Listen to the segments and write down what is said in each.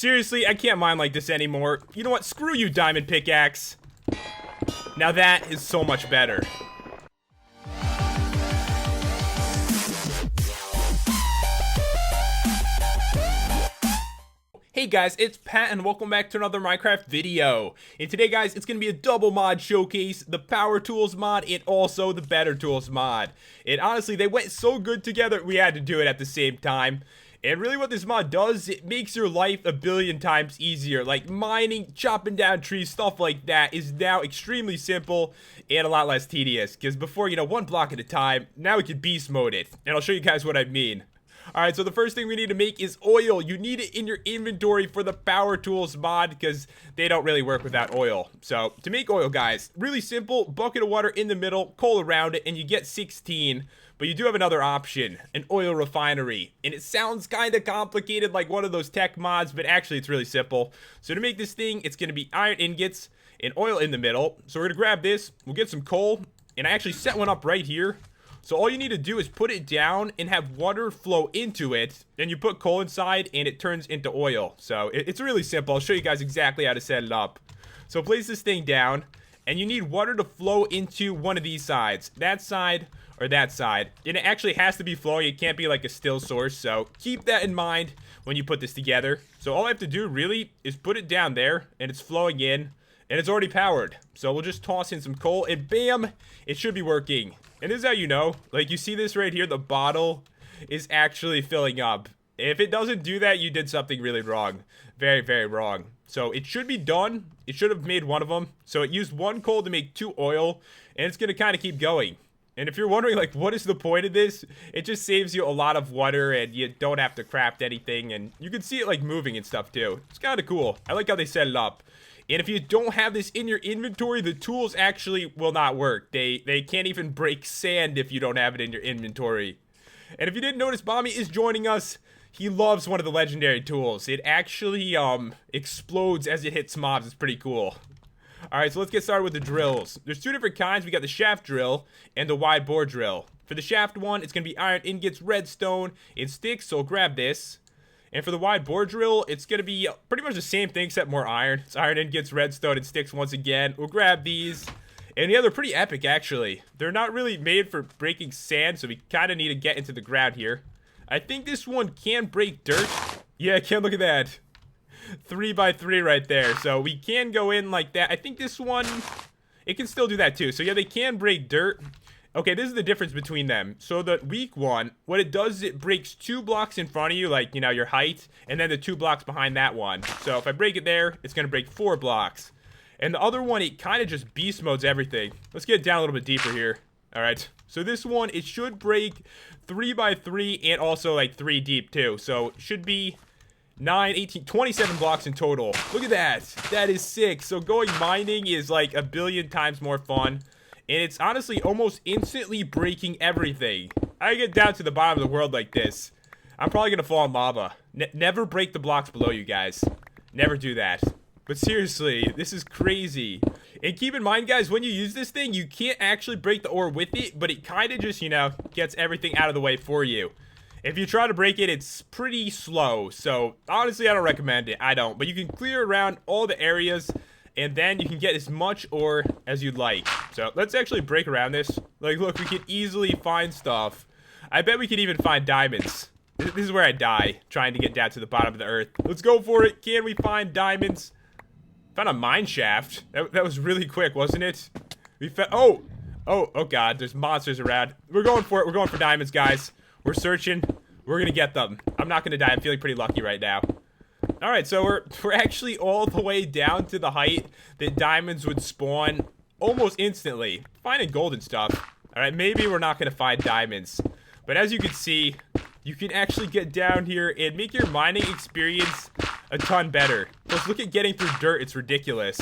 Seriously, I can't mine like this anymore. You know what? Screw you, diamond pickaxe. Now that is so much better. Hey guys, it's Pat and welcome back to another Minecraft video. And today guys, it's going to be a double mod showcase, the Power Tools mod and also the Better Tools mod. And honestly, they went so good together, we had to do it at the same time. And really what this mod does, it makes your life a billion times easier. Like mining, chopping down trees, stuff like that is now extremely simple and a lot less tedious. Because before, you know, one block at a time, now we can beast mode it. And I'll show you guys what I mean. Alright, so the first thing we need to make is oil. You need it in your inventory for the Power Tools mod because they don't really work without oil. So, to make oil, guys, really simple. Bucket of water in the middle, coal around it, and you get 16. But you do have another option, an oil refinery. And it sounds kind of complicated like one of those tech mods, but actually it's really simple. So to make this thing, it's going to be iron ingots and oil in the middle. So we're going to grab this, we'll get some coal, and I actually set one up right here. So all you need to do is put it down and have water flow into it. Then you put coal inside and it turns into oil. So it's really simple. I'll show you guys exactly how to set it up. So place this thing down and you need water to flow into one of these sides. That side or that side. And it actually has to be flowing. It can't be like a still source. So keep that in mind when you put this together. So all I have to do really is put it down there and it's flowing in. And it's already powered. So we'll just toss in some coal and bam, it should be working. And this is how you know, like you see this right here, the bottle is actually filling up. If it doesn't do that, you did something really wrong. Very, very wrong. So it should be done. It should have made one of them. So it used one coal to make 2 oil and it's going to kind of keep going. And if you're wondering like what is the point of this, it just saves you a lot of water and you don't have to craft anything. And you can see it like moving and stuff too. It's kind of cool. I like how they set it up. And if you don't have this in your inventory, the tools actually will not work. They can't even break sand if you don't have it in your inventory. And if you didn't notice, Bommy is joining us. He loves one of the legendary tools. It actually explodes as it hits mobs. It's pretty cool. Alright, so let's get started with the drills. There's 2 different kinds. We got the shaft drill and the wide bore drill. For the shaft one, it's going to be iron ingots, redstone, and sticks. So grab this. And for the wide bore drill, it's going to be pretty much the same thing except more iron. It's iron ingots, redstone, and sticks once again. We'll grab these. And yeah, they're pretty epic actually. They're not really made for breaking sand, so we kind of need to get into the ground here. I think this one can break dirt. Yeah, I can. Look at that. 3 by 3 right there. So we can go in like that. I think this one, it can still do that too. So yeah, they can break dirt. Okay, this is the difference between them. So the weak one, what it does is it breaks 2 blocks in front of you, like, you know, your height, and then the 2 blocks behind that one. So if I break it there, it's going to break 4 blocks. And the other one, it kind of just beast modes everything. Let's get down a little bit deeper here. All right. So this one, it should break 3 by 3 and also like 3 deep too. So it should be 9, 18, 27 blocks in total. Look at that. That is sick. So going mining is like a billion times more fun. And it's honestly almost instantly breaking everything. I get down to the bottom of the world like this, I'm probably going to fall in lava. Never break the blocks below you guys. Never do that. But seriously, this is crazy. And keep in mind, guys, when you use this thing, you can't actually break the ore with it, but it kind of just, you know, gets everything out of the way for you. If you try to break it, it's pretty slow. So, honestly, I don't recommend it. I don't. But you can clear around all the areas, and then you can get as much ore as you'd like. So let's actually break around this. Like, look, we can easily find stuff. I bet we could even find diamonds. This is where I die, trying to get down to the bottom of the earth. Let's go for it. Can we find diamonds? Found a mine shaft. That was really quick, wasn't it? We found... Oh, God. There's monsters around. We're going for it. We're going for diamonds, guys. We're searching. We're going to get them. I'm not going to die. I'm feeling pretty lucky right now. Alright, so we're actually all the way down to the height that diamonds would spawn almost instantly. Finding gold and stuff. Alright, maybe we're not going to find diamonds. But as you can see, you can actually get down here and make your mining experience a ton better. Plus, look at getting through dirt. It's ridiculous.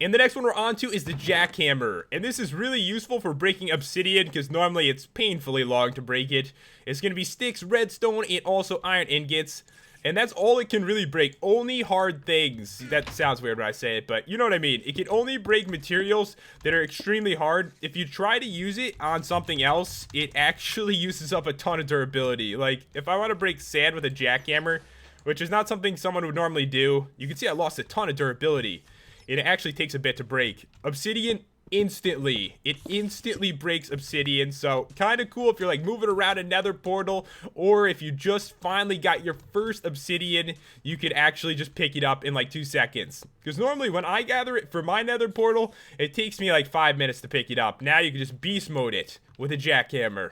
And the next one we're on to is the Jackhammer. And this is really useful for breaking obsidian because normally it's painfully long to break it. It's going to be sticks, redstone, and also iron ingots. And that's all it can really break. Only hard things. That sounds weird when I say it, but you know what I mean. It can only break materials that are extremely hard. If you try to use it on something else, it actually uses up a ton of durability. Like, if I want to break sand with a jackhammer, which is not something someone would normally do. You can see I lost a ton of durability. It actually takes a bit to break. Obsidian instantly. It instantly breaks obsidian, so kind of cool if you're like moving around a nether portal, or if you just finally got your first obsidian, you could actually just pick it up in like 2 seconds. Because normally when I gather it for my nether portal, it takes me like 5 minutes to pick it up. Now you can just beast mode it with a jackhammer.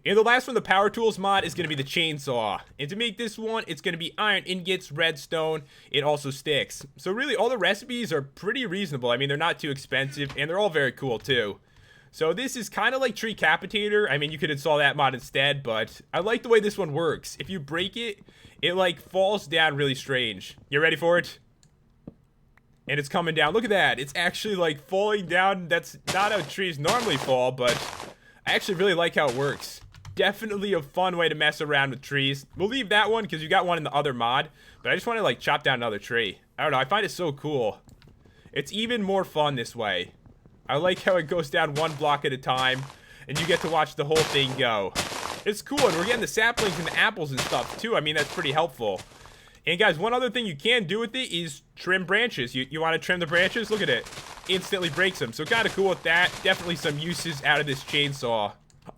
And the last one, the power tools mod, is going to be the chainsaw. And to make this one, it's going to be iron ingots, redstone, and also sticks. So really, all the recipes are pretty reasonable. I mean, they're not too expensive, and they're all very cool, too. So this is kind of like tree capitator. I mean, you could install that mod instead, but I like the way this one works. If you break it, it like falls down really strange. You ready for it? And it's coming down. Look at that. It's actually like falling down. That's not how trees normally fall, but I actually really like how it works. Definitely a fun way to mess around with trees. We'll leave that one because you got one in the other mod, but I just want to like chop down another tree. I don't know, I find it so cool. It's even more fun this way. I like how it goes down one block at a time, and you get to watch the whole thing go. It's cool, and we're getting the saplings and the apples and stuff too. I mean, that's pretty helpful. And guys, one other thing you can do with it is trim branches. You want to trim the branches? Look at it. Instantly breaks them. So kind of cool with that. Definitely some uses out of this chainsaw.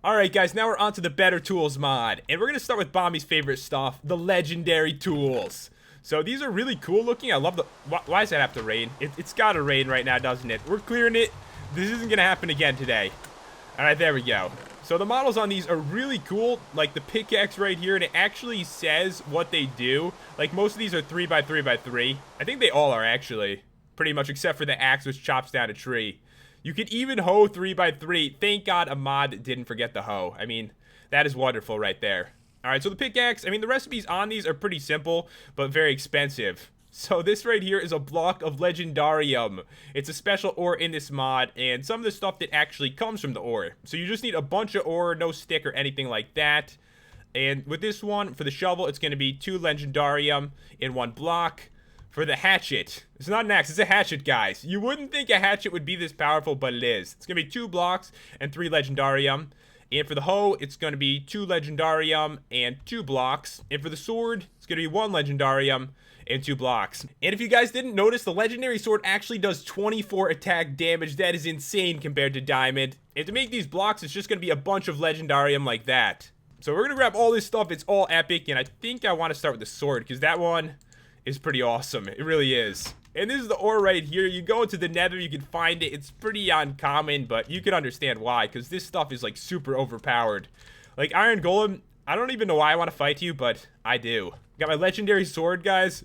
Alright guys, now we're on to the better tools mod. And we're going to start with Bombi's favorite stuff, the legendary tools. So these are really cool looking. I love the... Why does that have to rain? It's got to rain right now, doesn't it? We're clearing it. This isn't going to happen again today. Alright, there we go. So the models on these are really cool, like the pickaxe right here, and it actually says what they do. Like most of these are 3x3x3. I think they all are actually, pretty much, except for the axe, which chops down a tree. You could even hoe 3x3. Thank God a mod didn't forget the hoe. I mean, that is wonderful right there. Alright, so the pickaxe, I mean, the recipes on these are pretty simple, but very expensive. So this right here is a block of legendarium. It's a special ore in this mod, and some of the stuff that actually comes from the ore. So you just need a bunch of ore, no stick or anything like that. And with this one, for the shovel, it's going to be 2 legendarium in 1 block. For the hatchet, it's not an axe, it's a hatchet, guys. You wouldn't think a hatchet would be this powerful, but it is. It's going to be 2 blocks and 3 legendarium. And for the hoe, it's going to be 2 legendarium and 2 blocks. And for the sword, it's going to be 1 legendarium and 2 blocks. And if you guys didn't notice, the legendary sword actually does 24 attack damage. That is insane compared to diamond. And to make these blocks, it's just going to be a bunch of legendarium like that. So we're going to grab all this stuff. It's all epic. And I think I want to start with the sword, because that one is pretty awesome. It really is. And this is the ore right here. You go into the nether, you can find it. It's pretty uncommon, but you can understand why, because this stuff is like super overpowered. Like Iron Golem, I don't even know why I want to fight you, but I do. Got my legendary sword, guys.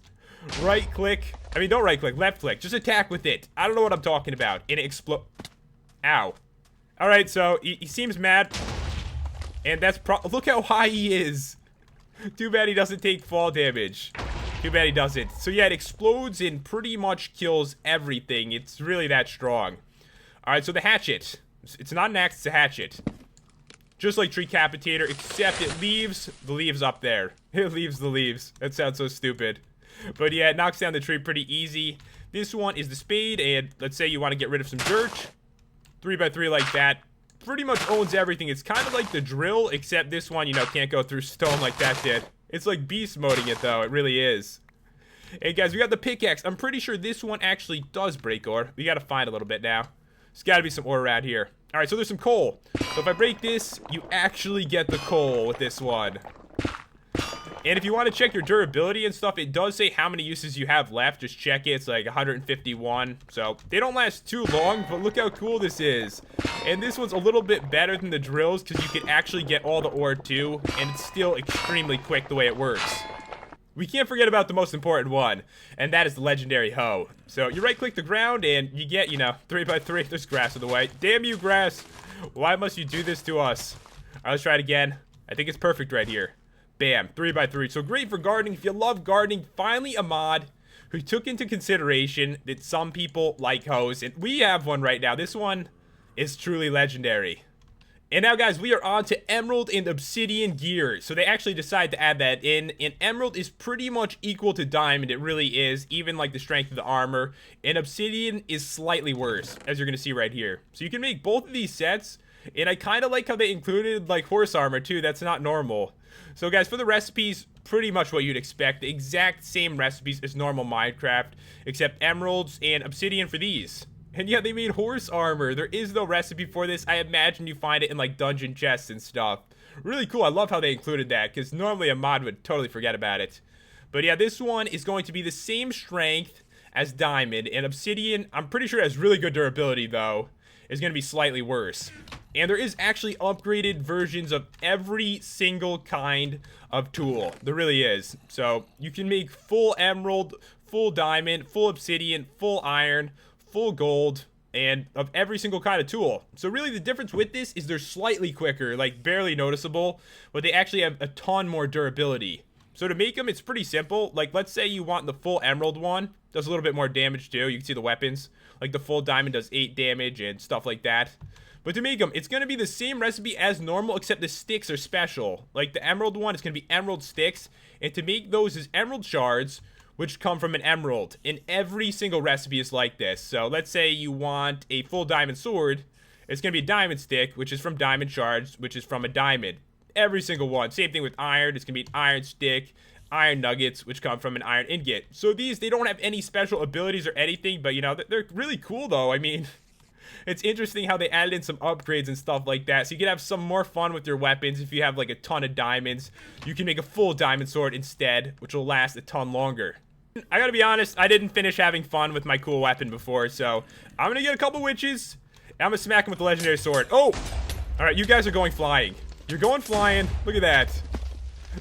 Right click. I mean, don't right click, left click. Just attack with it. I don't know what I'm talking about. And it explodes. Ow. Alright, so he seems mad. And that's look how high he is. Too bad he doesn't take fall damage. Too bad he doesn't. So yeah, it explodes and pretty much kills everything. It's really that strong. Alright, so the hatchet. It's not an axe, it's a hatchet. Just like tree capitator, except it leaves the leaves up there. It leaves the leaves. That sounds so stupid. But yeah, it knocks down the tree pretty easy. This one is the spade, and let's say you want to get rid of some dirt. 3x3 like that. Pretty much owns everything. It's kind of like the drill, except this one, you know, can't go through stone like that did. It's like beast moding it, though. It really is. Hey, guys, we got the pickaxe. I'm pretty sure this one actually does break ore. We got to find a little bit now. There's got to be some ore around here. All right, so there's some coal. So if I break this, you actually get the coal with this one. And if you want to check your durability and stuff, it does say how many uses you have left. Just check it. It's like 151. So they don't last too long, but look how cool this is. And this one's a little bit better than the drills because you can actually get all the ore too. And it's still extremely quick the way it works. We can't forget about the most important one, and that is the legendary hoe. So you right click the ground and you get, you know, 3x3. There's grass in the way. Damn you, grass. Why must you do this to us? All right, let's try it again. I think it's perfect right here. Bam, 3x3. So great for gardening. If you love gardening, finally a mod who took into consideration that some people like hoes. And we have one right now. This one is truly legendary. And now, guys, we are on to Emerald and Obsidian gear. So they actually decided to add that in. And Emerald is pretty much equal to Diamond. It really is, even like the strength of the armor. And Obsidian is slightly worse, as you're going to see right here. So you can make both of these sets. And I kind of like how they included like horse armor too. That's not normal. So guys, for the recipes, pretty much what you'd expect. The exact same recipes as normal Minecraft, except emeralds and obsidian for these. And yeah, they made horse armor. There is no recipe for this. I imagine you find it in like dungeon chests and stuff. Really cool. I love how they included that, because normally a mod would totally forget about it. But yeah, this one is going to be the same strength as diamond, and obsidian, I'm pretty sure it has really good durability though, is going to be slightly worse. And there is actually upgraded versions of every single kind of tool. There really is. So you can make full emerald, full diamond, full obsidian, full iron, full gold, and of every single kind of tool. So really the difference with this is they're slightly quicker, like barely noticeable, but they actually have a ton more durability. So to make them, it's pretty simple. Like, let's say you want the full emerald one, does a little bit more damage too. You can see the weapons. Like the full diamond does 8 damage and stuff like that. But to make them, it's going to be the same recipe as normal, except the sticks are special. Like the emerald one is going to be emerald sticks, and to make those is emerald shards, which come from an emerald. And every single recipe is like this. So let's say you want a full diamond sword, it's going to be a diamond stick, which is from diamond shards, which is from a diamond. Every single one. Same thing with iron. It's going to be an iron stick, iron nuggets, which come from an iron ingot. So these, they don't have any special abilities or anything, but you know, they're really cool though. I mean, it's interesting how they added in some upgrades and stuff like that. So you can have some more fun with your weapons. If you have like a ton of diamonds, you can make a full diamond sword instead, which will last a ton longer. I gotta be honest, I didn't finish having fun with my cool weapon before, so I'm gonna get a couple witches, and I'm gonna smack them with the legendary sword. Oh! Alright, you guys are going flying. You're going flying. Look at that.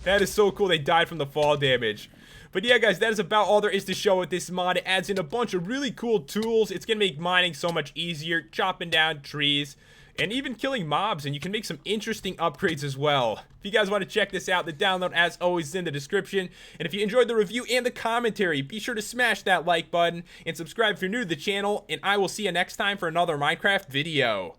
That is so cool. They died from the fall damage. But yeah, guys, that is about all there is to show with this mod. It adds in a bunch of really cool tools. It's gonna make mining so much easier, chopping down trees, and even killing mobs, and you can make some interesting upgrades as well. If you guys want to check this out, the download, as always, is in the description. And if you enjoyed the review and the commentary, be sure to smash that like button and subscribe if you're new to the channel, and I will see you next time for another Minecraft video.